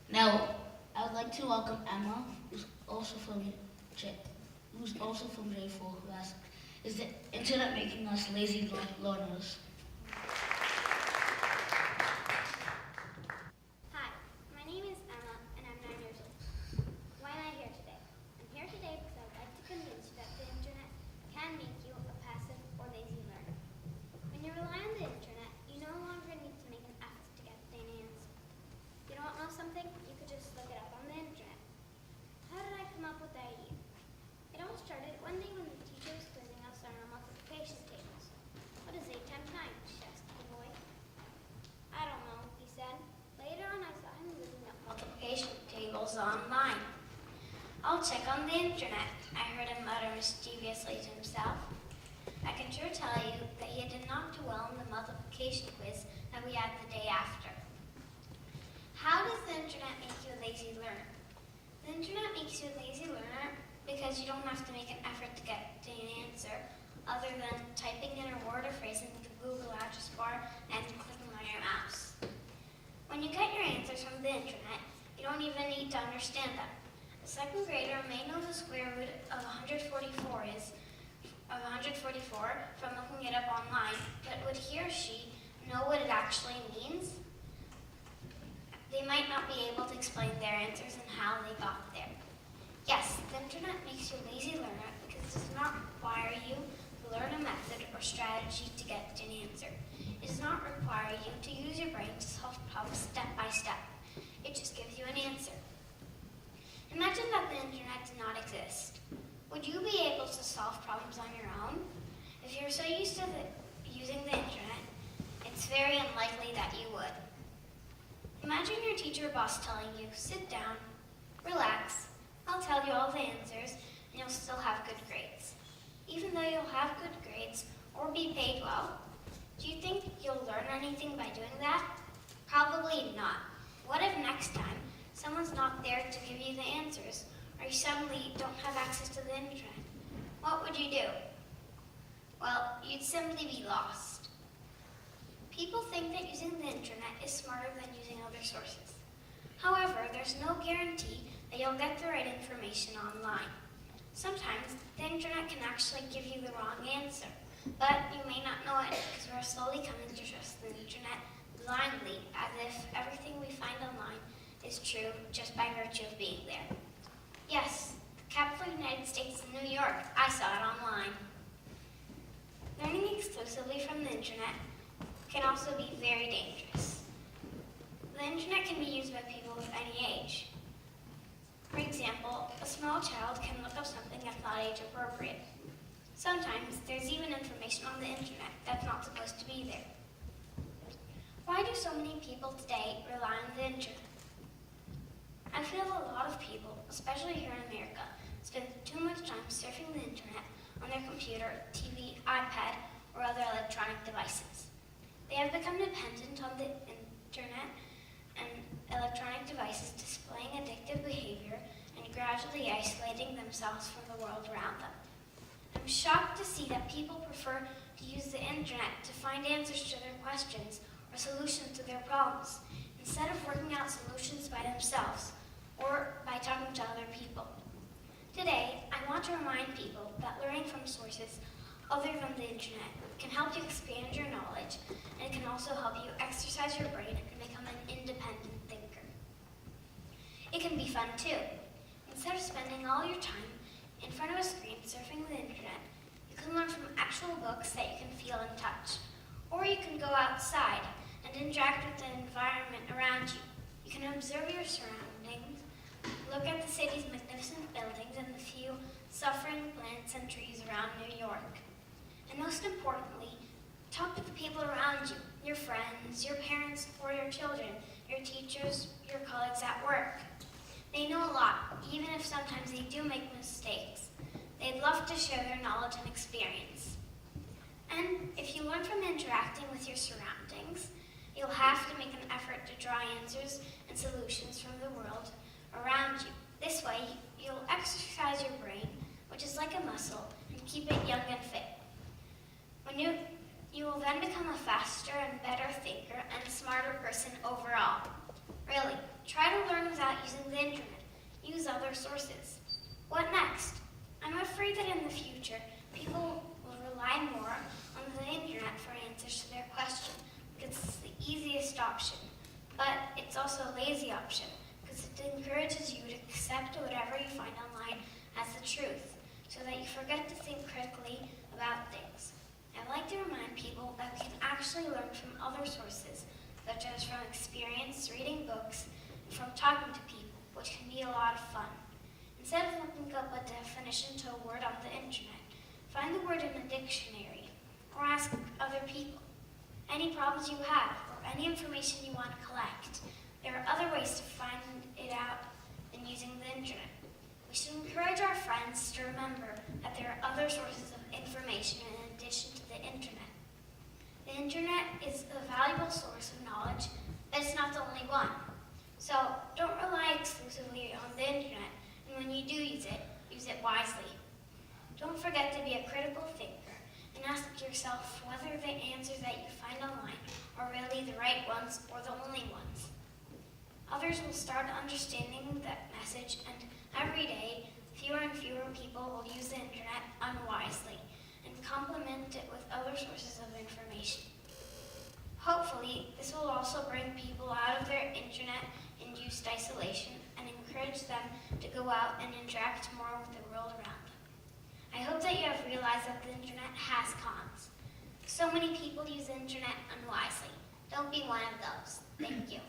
Now, I would like to welcome Emma, who's also from J4, who asked, "Is the internet making us lazy learners?" Hi, my name is Emma and I'm 9 years old. Why am I here today? I'm here today because I would like to convince you that the internet can make you a passive or lazy learner. When you rely on the internet, you no longer need to make an effort to get an answer. You don't know something, you could just look it up on the internet. How did I come up with the idea? It all started one day when the teacher was quizzing us on our multiplication tables. "What is 8 times 9? She asked the boy. "I don't know," he said. Later on, I saw him looking up multiplication tables online. "I'll check on the internet," I heard him mutter mischievously to himself. I can sure tell you that he did not do well in the multiplication quiz that we had the day after. How does the internet make you a lazy learner? The internet makes you a lazy learner because you don't have to make an effort to get to an answer other than typing in a word or phrase into the Google address bar and clicking on your mouse. When you get your answers from the internet, you don't even need to understand them. A second grader may know the square root of 144 from looking it up online, but would he or she know what it actually means? They might not be able to explain their answers and how they got there. Yes, the internet makes you a lazy learner because it does not require you to learn a method or strategy to get to an answer. It does not require you to use your brain to solve problems step by step. It just gives you an answer. Imagine that the internet did not exist. Would you be able to solve problems on your own? If you're so used to using the internet, it's very unlikely that you would. Imagine your teacher or boss telling you, "Sit down, relax, I'll tell you all the answers, and you'll still have good grades." Even though you'll have good grades or be paid well, do you think you'll learn anything by doing that? Probably not. What if next time someone's not there to give you the answers, or you suddenly don't have access to the internet? What would you do? Well, you'd simply be lost. People think that using the internet is smarter than using other sources. However, there's no guarantee that you'll get the right information online. Sometimes the internet can actually give you the wrong answer, but you may not know it because we're slowly coming to trust the internet blindly, as if everything we find online is true just by virtue of being there. Yes, the capital of the United States is New York. I saw it online. Learning exclusively from the internet can also be very dangerous. The internet can be used by people of any age. For example, a small child can look up something that's not age appropriate. Sometimes there's even information on the internet that's not supposed to be there. Why do so many people today rely on the internet? I feel a lot of people, especially here in America, spend too much time surfing the internet on their computer, TV, iPad, or other electronic devices. They have become dependent on the internet and electronic devices displaying addictive behavior and gradually isolating themselves from the world around them. I'm shocked to see that people prefer to use the internet to find answers to their questions or solutions to their problems, instead of working out solutions by themselves or by talking to other people. Today, I want to remind people that learning from sources other than the internet can help you expand your knowledge, and it can also help you exercise your brain and become an independent thinker. It can be fun too. Instead of spending all your time in front of a screen surfing the internet, you can learn from actual books that you can feel and touch. Or you can go outside and interact with the environment around you. You can observe your surroundings, look at the city's magnificent buildings and the few suffering plants and trees around New York. And most importantly, talk to the people around you, your friends, your parents, or your children, your teachers, your colleagues at work. They know a lot, even if sometimes they do make mistakes. They'd love to share their knowledge and experience. And if you learn from interacting with your surroundings, you'll have to make an effort to draw answers and solutions from the world around you. This way, you'll exercise your brain, which is like a muscle, and keep it young and fit. You will then become a faster and better thinker and a smarter person overall. Really, Try to learn without using the internet. Use other sources. What next? I'm afraid that in the future, people will rely more on the internet for answers to their questions because it's the easiest option. But it's also a lazy option because it encourages you to accept whatever you find online as the truth so that you forget to think critically about things. I'd like to remind people that we can actually learn from other sources, such as from experience, reading books, and from talking to people, which can be a lot of fun. Instead of looking up a definition to a word on the internet, find the word in a dictionary or ask other people. Any problems you have or any information you want to collect, there are other ways to find it out than using the internet. We should encourage our friends to remember that there are other sources of information in addition to the internet. The internet is a valuable source of knowledge, but it's not the only one. So don't rely exclusively on the internet, and when you do use it wisely. Don't forget to be a critical thinker and ask yourself whether the answers that you find online are really the right ones or the only ones. Others will start understanding that message, and every day, fewer and fewer people will use the internet unwisely and complement it with other sources of information. Hopefully, this will also bring people out of their internet-induced isolation and encourage them to go out and interact more with the world around them. I hope that you have realized that the internet has cons. So many people use the internet unwisely. Don't be one of those. Thank you.